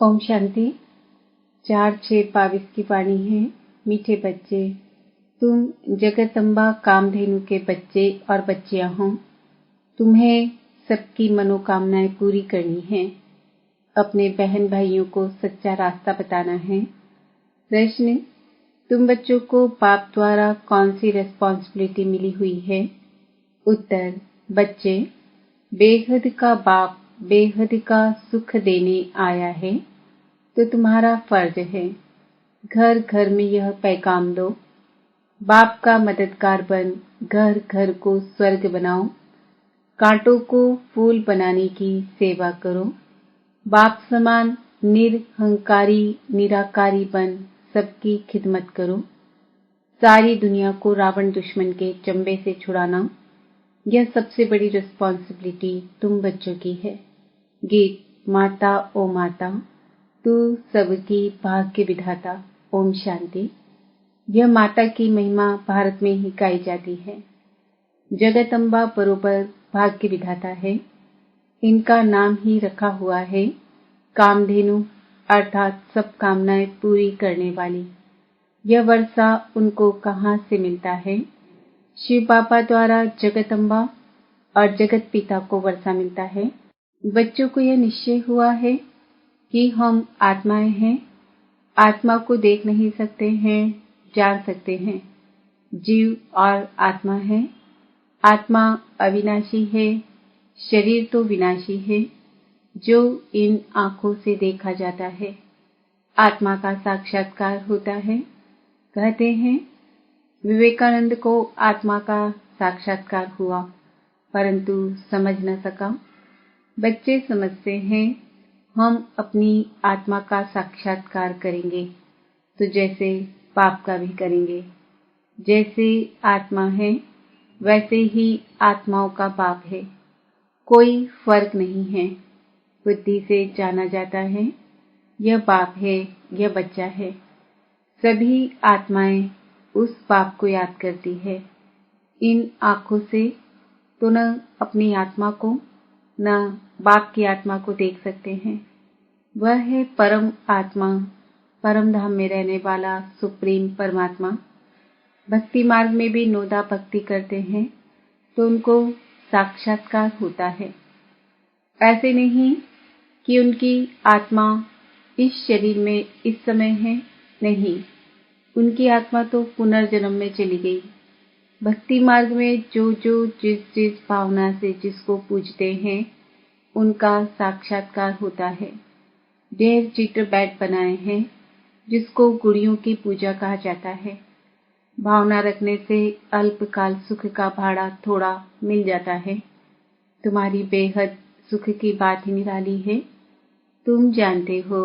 ओम शांति। 4/6/22 की वाणी है। मीठे बच्चे, तुम जगदम्बा कामधेनु के बच्चे और बच्चियां हो। तुम्हें सबकी मनोकामनाएं पूरी करनी है। अपने बहन भाइयों को सच्चा रास्ता बताना है। प्रश्न, तुम बच्चों को बाप द्वारा कौन सी रिस्पॉन्सिबिलिटी मिली हुई है? उत्तर, बच्चे, बेहद का बाप बेहद का सुख देने आया है, तो तुम्हारा फर्ज है घर घर में यह पैगाम दो। बाप का मददगार बन घर घर को स्वर्ग बनाओ। कांटों को फूल बनाने की सेवा करो। बाप समान निरहंकारी निराकारी बन सबकी खिदमत करो। सारी दुनिया को रावण दुश्मन के चंबे से छुड़ाना, यह सबसे बड़ी रिस्पॉन्सिबिलिटी तुम बच्चों की है। गीत, माता ओ माता, तू सबकी भाग्य विधाता। ओम शांति। यह माता की महिमा भारत में ही गाई जाती है। जगदम्बा बरोबर भाग्य विधाता है। इनका नाम ही रखा हुआ है कामधेनु, अर्थात सब कामनाएं पूरी करने वाली। यह वर्षा उनको कहाँ से मिलता है? शिव बाबा द्वारा जगदम्बा और जगत पिता को वर्षा मिलता है। बच्चों को यह निश्चय हुआ है कि हम आत्माएं हैं। आत्मा को देख नहीं सकते हैं, जान सकते हैं। जीव और आत्मा है। आत्मा अविनाशी है, शरीर तो विनाशी है, जो इन आंखों से देखा जाता है। आत्मा का साक्षात्कार होता है। कहते हैं विवेकानंद को आत्मा का साक्षात्कार हुआ, परंतु समझ न सका। बच्चे समझते हैं हम अपनी आत्मा का साक्षात्कार करेंगे तो जैसे बाप का भी करेंगे। जैसे आत्मा है वैसे ही आत्माओं का बाप है। कोई फर्क नहीं है। बुद्धि से जाना जाता है यह बाप है, यह बच्चा है। सभी आत्माएं उस बाप को याद करती है। इन आंखों से तो न अपनी आत्मा को न बाप की आत्मा को देख सकते हैं। वह है परम आत्मा, परम धाम में रहने वाला सुप्रीम परमात्मा। भक्ति मार्ग में भी नोदा भक्ति करते हैं तो उनको साक्षात्कार होता है। ऐसे नहीं कि उनकी आत्मा इस शरीर में इस समय है, नहीं, उनकी आत्मा तो पुनर्जन्म में चली गई। भक्ति मार्ग में जो जो जिस भावना से जिसको पूजते हैं उनका साक्षात्कार होता है। ढेर चित्र बैठ बनाए हैं जिसको गुड़ियों की पूजा कहा जाता है। भावना रखने से अल्पकाल सुख का भाड़ा थोड़ा मिल जाता है। तुम्हारी बेहद सुख की बात ही निराली है। तुम जानते हो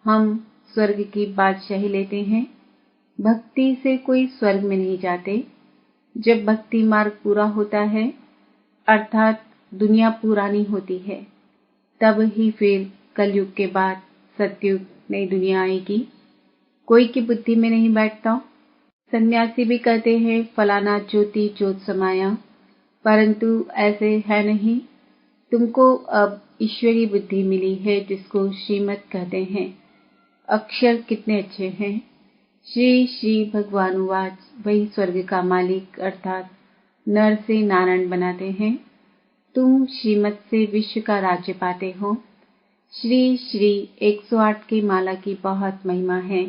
हम स्वर्ग की बादशाही लेते हैं। भक्ति से कोई स्वर्ग में नहीं जाते। जब भक्ति मार्ग पूरा होता है, अर्थात दुनिया पुरानी होती है, तब ही फिर कलयुग के बाद सतयुग नई दुनिया आएगी। कोई की बुद्धि में नहीं बैठता। सन्यासी भी कहते हैं फलाना ज्योति ज्योत समाया, परंतु ऐसे है नहीं। तुमको अब ईश्वरी बुद्धि मिली है जिसको श्रीमत कहते हैं। अक्षर कितने अच्छे हैं। श्री श्री भगवानुवाच, वही स्वर्ग का मालिक अर्थात नर से नारायण बनाते हैं। तुम श्रीमत से विश्व का राज्य पाते हो। श्री श्री 108 की माला की बहुत महिमा है।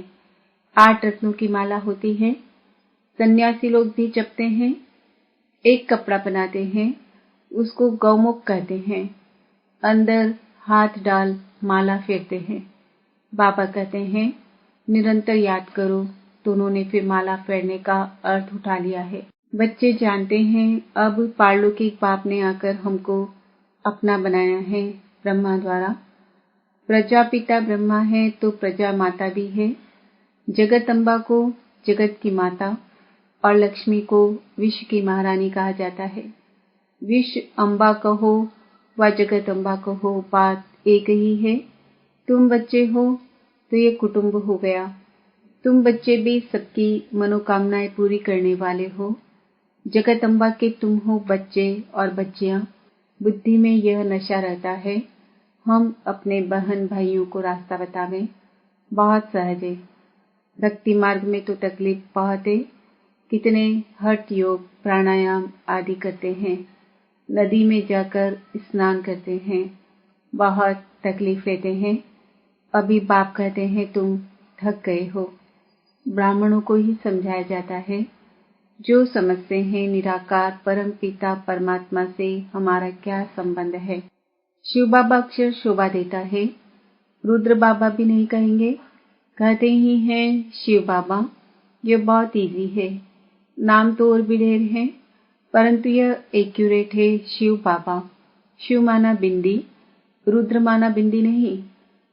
8 रत्नों की माला होती है। सन्यासी लोग भी जपते हैं। एक कपड़ा बनाते हैं, उसको गौमुख कहते हैं। अंदर हाथ डाल माला फेरते हैं। बाबा कहते हैं निरंतर याद करो, तो उन्होंने फिर माला फेरने का अर्थ उठा लिया है। बच्चे जानते हैं अब पारलौकिक बाप ने आकर हमको अपना बनाया है ब्रह्मा द्वारा। प्रजापिता ब्रह्मा है तो प्रजा माता भी है। जगदम्बा को जगत की माता और लक्ष्मी को विश्व की महारानी कहा जाता है। विश्व अम्बा कहो व जगदम्बा कहो, बात एक ही है। तुम बच्चे हो तो ये कुटुंब हो गया। तुम बच्चे भी सबकी मनोकामनाएं पूरी करने वाले हो। जगदम्बा के तुम हो बच्चे और बच्चियां। बुद्धि में यह नशा रहता है हम अपने बहन भाइयों को रास्ता बतावें, बहुत सहज है। भक्ति मार्ग में तो तकलीफ बहुत है। कितने हठ योग प्राणायाम आदि करते हैं, नदी में जाकर स्नान करते हैं, बहुत तकलीफ लेते हैं। अभी बाप कहते हैं तुम थक गए हो। ब्राह्मणों को ही समझाया जाता है, जो समझते हैं निराकार परम पिता परमात्मा से हमारा क्या संबंध है। शिव बाबा अक्षर शोभा देता है, रुद्र बाबा भी नहीं कहेंगे, कहते ही हैं शिव बाबा। यह बहुत इजी है, नाम तो और भी ढेर हैं, परंतु यह एक्यूरेट है शिव बाबा। शिव माना बिंदी, रुद्र माना बिंदी नहीं।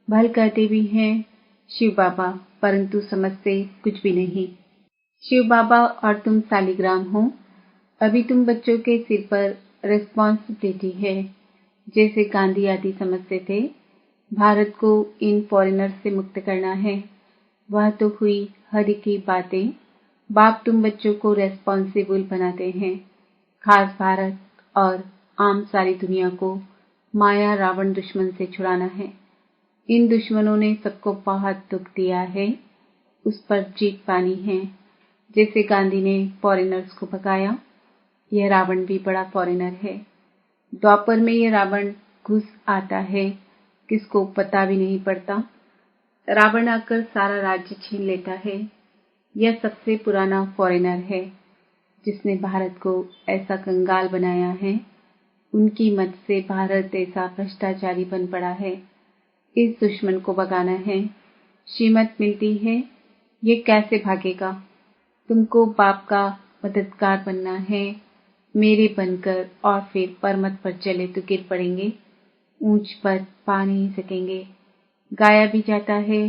भल कहते भी हैं शिव बाबा, परंतु समझते कुछ भी नहीं। शिव बाबा और तुम सालिग्राम हो। अभी तुम बच्चों के सिर पर रिस्पॉन्सिबिलिटी है। जैसे गांधी आदि समझते थे भारत को इन फॉरेनर्स से मुक्त करना है, वह तो हुई हरि की बातें। बाप तुम बच्चों को रेस्पॉन्सिबल बनाते हैं, खास भारत और आम सारी दुनिया को माया रावण दुश्मन से छुड़ाना है। इन दुश्मनों ने सबको बहुत दुख दिया है, उस पर जीत पानी है। जैसे गांधी ने फॉरेनर्स को भगाया, यह रावण भी बड़ा फॉरेनर है। द्वापर में यह रावण घुस आता है, किसको पता भी नहीं पड़ता। रावण आकर सारा राज्य छीन लेता है। यह सबसे पुराना फॉरेनर है, जिसने भारत को ऐसा कंगाल बनाया है। उनकी मत से भारत ऐसा भ्रष्टाचारी बन पड़ा है। इस दुश्मन को भगाना है। श्रीमत मिलती है, ये कैसे भागेगा। तुमको बाप का मददगार बनना है, मेरे बनकर, और फिर परमत पर चले तो गिर पड़ेंगे, ऊंच पर पा नहीं सकेंगे। गाया भी जाता है,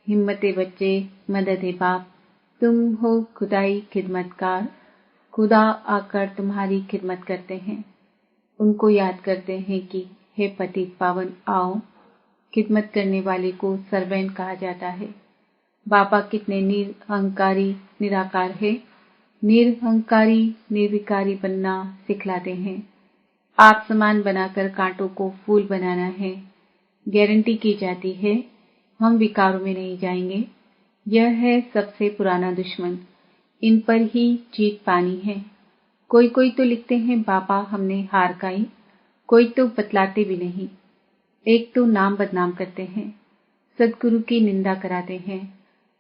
हिम्मते बच्चे मदद है बाप। तुम हो खुदाई खिदमतकार, खुदा आकर तुम्हारी खिदमत करते हैं। उनको याद करते हैं कि हे पतित पावन आओ। खिदमत करने वाले को सर्वेंट कहा जाता है। बाबा कितने निरहंकारी निराकार है, निरहंकारी निर्विकारी बनना सिखलाते हैं। आप समान बनाकर कांटों को फूल बनाना है। गारंटी की जाती है, हम विकारों में नहीं जाएंगे। यह है सबसे पुराना दुश्मन, इन पर ही जीत पानी है। कोई कोई तो लिखते हैं बाबा हमने हार खाई, कोई तो बतलाते भी नहीं। एक तो नाम बदनाम करते हैं, सदगुरु की निंदा कराते हैं,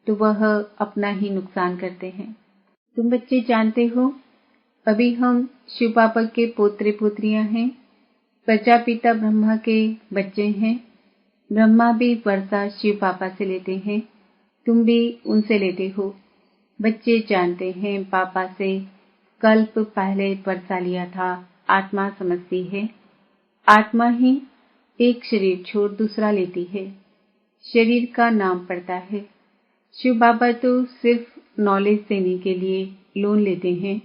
तो वह अपना ही नुकसान करते हैं। तुम बच्चे जानते हो, अभी हम शिव बाबा के पोत्रे पोत्रियां हैं, प्रजापिता ब्रह्मा के बच्चे हैं। ब्रह्मा भी वर्षा शिव बाबा से लेते हैं, तुम भी उनसे लेते हो। बच्चे जानते हैं पापा से कल्प पहले वर्षा लिया था। आत्मा समझती है, आत्मा ही एक शरीर छोड़ दूसरा लेती है, शरीर का नाम पड़ता है। शिव बाबा तो सिर्फ नॉलेज देने के लिए लोन लेते हैं।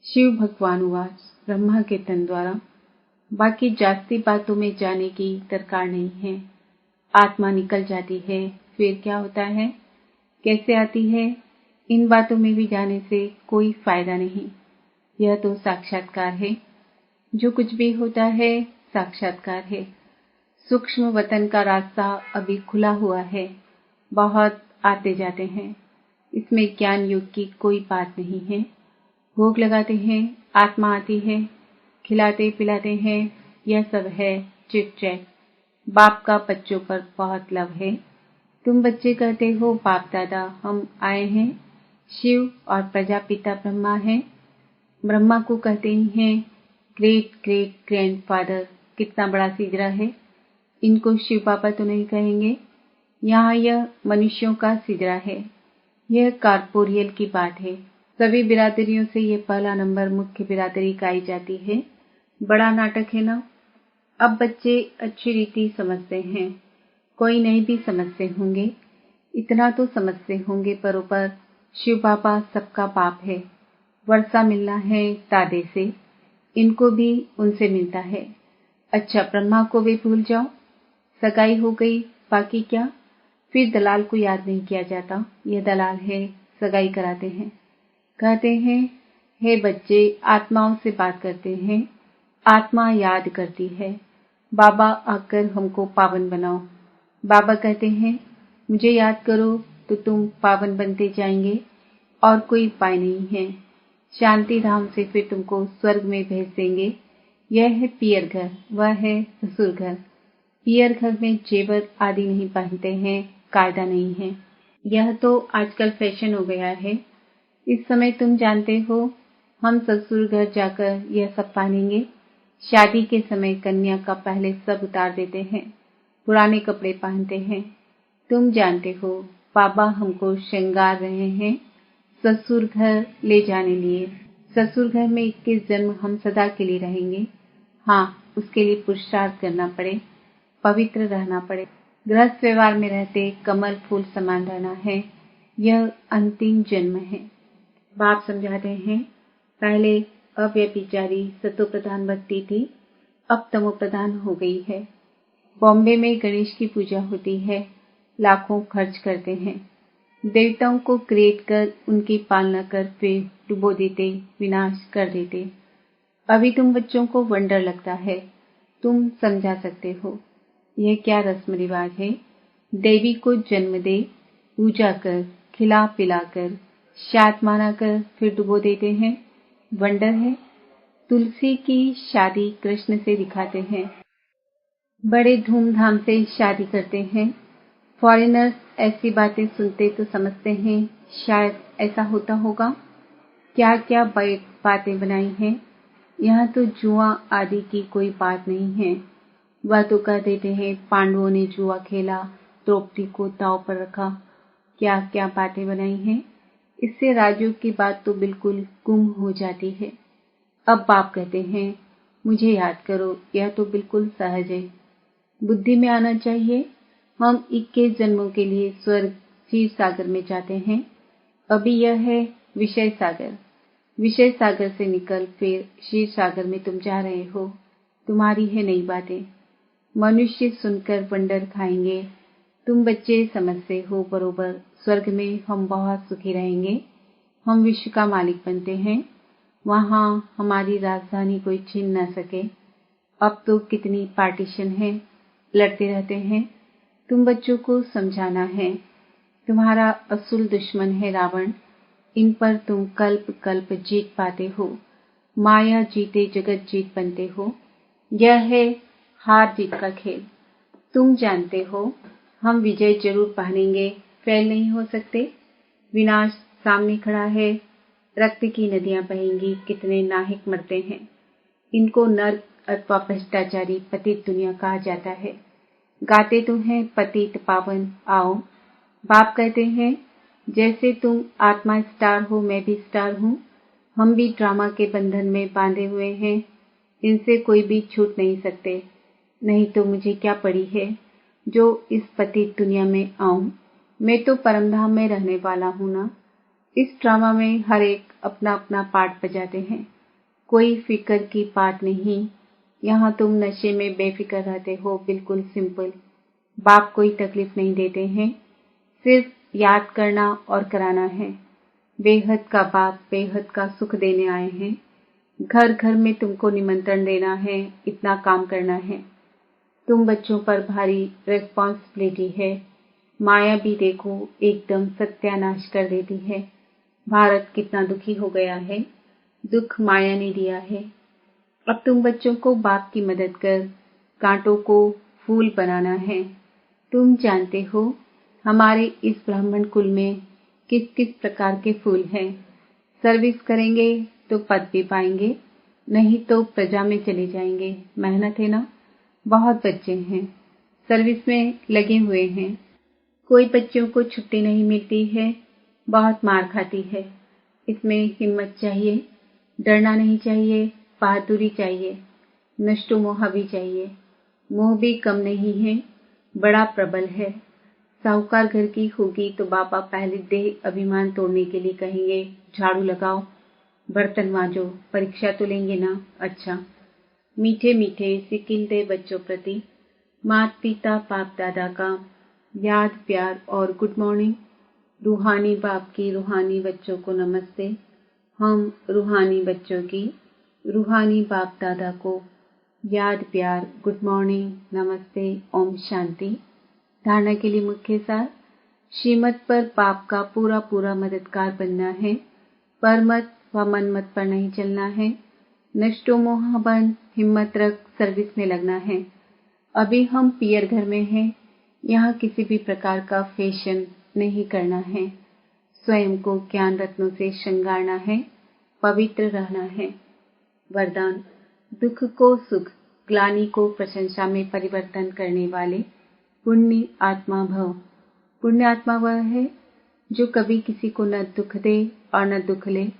शिव भगवान उवाच ब्रह्मा के तन द्वारा। बाकी जास्ती बातों में जाने की दरकार नहीं है। आत्मा निकल जाती है, फिर क्या होता है, कैसे आती है, इन बातों में भी जाने से कोई फायदा नहीं। यह तो साक्षात्कार है। जो कुछ भी होता है साक्षात्कार है। सूक्ष्म वतन का रास्ता अभी खुला हुआ है, बहुत आते जाते हैं। इसमें ज्ञान युग की कोई बात नहीं है। भोग लगाते हैं, आत्मा आती है, खिलाते पिलाते हैं, यह सब है चिट चैट। बाप का बच्चों पर बहुत लव है। तुम बच्चे कहते हो बाप दादा हम आए हैं, शिव और प्रजापिता ब्रह्मा हैं। ब्रह्मा को कहते ही हैं ग्रेट ग्रेट ग्रैंडफादर, कितना बड़ा सिजरा है। इनको शिव बाबा तो नहीं कहेंगे, यहाँ यह मनुष्यों का सिजरा है। यह कॉर्पोरियल की बात है। सभी बिरादरियों से यह पहला नंबर मुख्य बिरादरी गाई जाती है। बड़ा नाटक है ना। अब बच्चे अच्छी रीति समझते हैं, कोई नहीं भी समझते होंगे, इतना तो समझते होंगे बरोबर शिव बाबा सबका बाप है। वर्षा मिलना है दादे से, इनको भी उनसे मिलता है। अच्छा ब्रह्मा को भी भूल जाओ, सगाई हो गई, बाकी क्या। फिर दलाल को याद नहीं किया जाता, यह दलाल है, सगाई कराते हैं। कहते हैं हे बच्चे आत्माओं से बात करते हैं, आत्मा याद करती है। बाबा आकर हमको पावन बनाओ। बाबा कहते हैं मुझे याद करो तो तुम पावन बनते जाएंगे और कोई उपाय नहीं है। शांति धाम से फिर तुमको स्वर्ग में भेज देंगे। यह है पियर घर, वह है ससुर घर। पियर घर में जेवर आदि नहीं पहनते हैं, कायदा नहीं है। यह तो आजकल फैशन हो गया है। इस समय तुम जानते हो हम ससुर घर जाकर यह सब पहनेंगे। शादी के समय कन्या का पहले सब उतार देते हैं, पुराने कपड़े पहनते हैं। तुम जानते हो बाबा हमको श्रृंगार रहे हैं ससुर घर ले जाने लिए। ससुर घर में 21 जन्म हम सदा के लिए रहेंगे। हाँ, उसके लिए पुरुषार्थ करना पड़े, पवित्र रहना पड़े। गृहस्थ व्यवहार में रहते कमल फूल समान रहना है। यह अंतिम जन्म है। बाप समझाते हैं पहले अव्यभिचारी सतो प्रधान भक्ति थी, अब तमो प्रधान हो गई है। बॉम्बे में गणेश की पूजा होती है, लाखों खर्च करते हैं। देवताओं को क्रिएट कर उनकी पालना कर फिर डुबो देते, विनाश कर देते। अभी तुम बच्चों को वंडर लगता है, तुम समझा सकते हो यह क्या रस्म रिवाज है। देवी को जन्म दे, पूजा कर, खिला पिला कर, शाद माना कर फिर डुबो देते हैं। वंडर है। तुलसी की शादी कृष्ण से दिखाते हैं, बड़े धूमधाम से शादी करते हैं। फॉरेनर्स ऐसी बातें सुनते तो समझते हैं शायद ऐसा होता होगा। क्या क्या बातें बनाई हैं। यहाँ तो जुआ आदि की कोई बात नहीं है। वह तो कह देते हैं पांडवों ने जुआ खेला, द्रौपदी को दांव पर रखा। क्या क्या बातें बनाई हैं। इससे राजयोग की बात तो बिल्कुल गुम हो जाती है। अब बाप कहते हैं मुझे याद करो, यह तो बिल्कुल सहज है। बुद्धि में आना चाहिए। हम 21 जन्मों के लिए स्वर्ग क्षीर सागर में जाते हैं। अभी यह है विषय सागर। विषय सागर से निकल फिर क्षीर सागर में तुम जा रहे हो। तुम्हारी है नई बातें। मनुष्य सुनकर वंडर खाएंगे। तुम बच्चे समझते हो बरोबर, स्वर्ग में हम बहुत सुखी रहेंगे। हम विश्व का मालिक बनते हैं। वहां हमारी राजधानी कोई छीन न सके। अब तो कितनी पार्टीशन है, लड़ते रहते हैं। तुम बच्चों को समझाना है। तुम्हारा असुल दुश्मन है रावण। इन पर तुम कल्प कल्प जीत पाते हो। माया जीते जगत जीत बनते हो। यह है हार जीत का खेल। तुम जानते हो हम विजय जरूर पहनेंगे, फेल नहीं हो सकते। विनाश सामने खड़ा है। रक्त की नदियां बहेंगी, कितने नाहिक मरते हैं। इनको नर्क अथवा भ्रष्टाचारी पतित दुनिया कहा जाता है। गाते तो हैं पतित पावन आओ। बाप कहते हैं जैसे तुम आत्मा स्टार हो, मैं भी स्टार हूँ। हम भी ड्रामा के बंधन में बांधे हुए हैं। इनसे कोई भी छूट नहीं सकते। नहीं तो मुझे क्या पड़ी है जो इस पतित दुनिया में आऊं। मैं तो परमधाम में रहने वाला हूं ना। इस ड्रामा में हर एक अपना अपना पार्ट बजाते हैं। कोई फिक्र की बात नहीं। यहाँ तुम नशे में बेफिक्र रहते हो, बिल्कुल सिंपल। बाप कोई तकलीफ नहीं देते हैं, सिर्फ याद करना और कराना है। बेहद का बाप बेहद का सुख देने आए हैं। घर घर में तुमको निमंत्रण देना है, इतना काम करना है। तुम बच्चों पर भारी रेस्पॉन्सिबिलिटी है। माया भी देखो एकदम सत्यानाश कर देती है। भारत कितना दुखी हो गया है। दुख माया ने दिया है। अब तुम बच्चों को बाप की मदद कर कांटों को फूल बनाना है। तुम जानते हो हमारे इस ब्राह्मण कुल में किस किस प्रकार के फूल हैं। सर्विस करेंगे तो पद भी पाएंगे, नहीं तो प्रजा में चले जाएंगे। मेहनत है ना। बहुत बच्चे हैं, सर्विस में लगे हुए हैं। कोई बच्चों को छुट्टी नहीं मिलती है, बहुत मार खाती है। इसमें हिम्मत चाहिए, डरना नहीं चाहिए, बहादुरी चाहिए, नष्टो मोह भी चाहिए। मोह भी कम नहीं है, बड़ा प्रबल है। साहूकार घर की होगी तो बाबा पहले देह अभिमान तोड़ने के लिए कहेंगे झाड़ू लगाओ, बर्तन मांजो, परीक्षा तो लेंगे ना। अच्छा, मीठे मीठे सिकिल दे बच्चों प्रति माता पिता बाप दादा का याद प्यार और गुड मॉर्निंग। रूहानी बाप की रूहानी बच्चों को नमस्ते। हम रूहानी बच्चों की रूहानी बाप दादा को याद प्यार, गुड मॉर्निंग, नमस्ते, ओम शांति। धारणा के लिए मुख्य सार, श्रीमत पर पाप का पूरा पूरा मददगार बनना है, पर मत व मन मत पर नहीं चलना है। नष्टो मोह बन, हिम्मत रख, सर्विस में लगना है। अभी हम पियर घर में हैं, यहाँ किसी भी प्रकार का फैशन नहीं करना है। स्वयं को ज्ञान रत्नों से श्रृंगारना है, पवित्र रहना है। वरदान, दुख को सुख, ग्लानि को प्रशंसा में परिवर्तन करने वाले पुण्य आत्मा भव। पुण्य आत्मा वह है जो कभी किसी को न दुख दे और न दुख ले,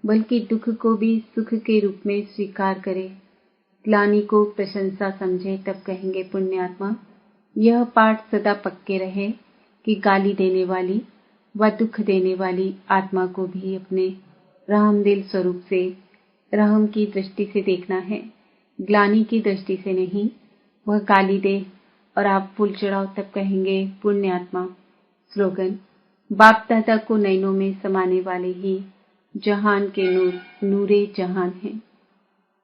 बल्कि दुख को भी सुख के रूप में स्वीकार करे। ग्लानि को प्रशंसा समझे तब कहेंगे पुण्य आत्मा। यह पाठ सदा पक्के रहे कि गाली देने वाली व दुख देने वाली आत्मा को भी अपने रहमदिल स्वरूप से, रहम की दृष्टि से देखना है, ग्लानि की दृष्टि से नहीं। वह गाली दे और आप फूल चढ़ाओ तब कहेंगे पुण्य आत्मा। स्लोगन, बाप दादा को नैनों में समाने वाले ही जहान के नूर, नूरे जहान हैं।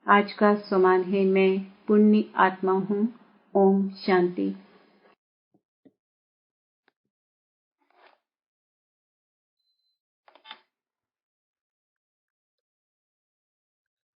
आज का स्वमान है, मैं पुण्य आत्मा हूँ। ओम शांति।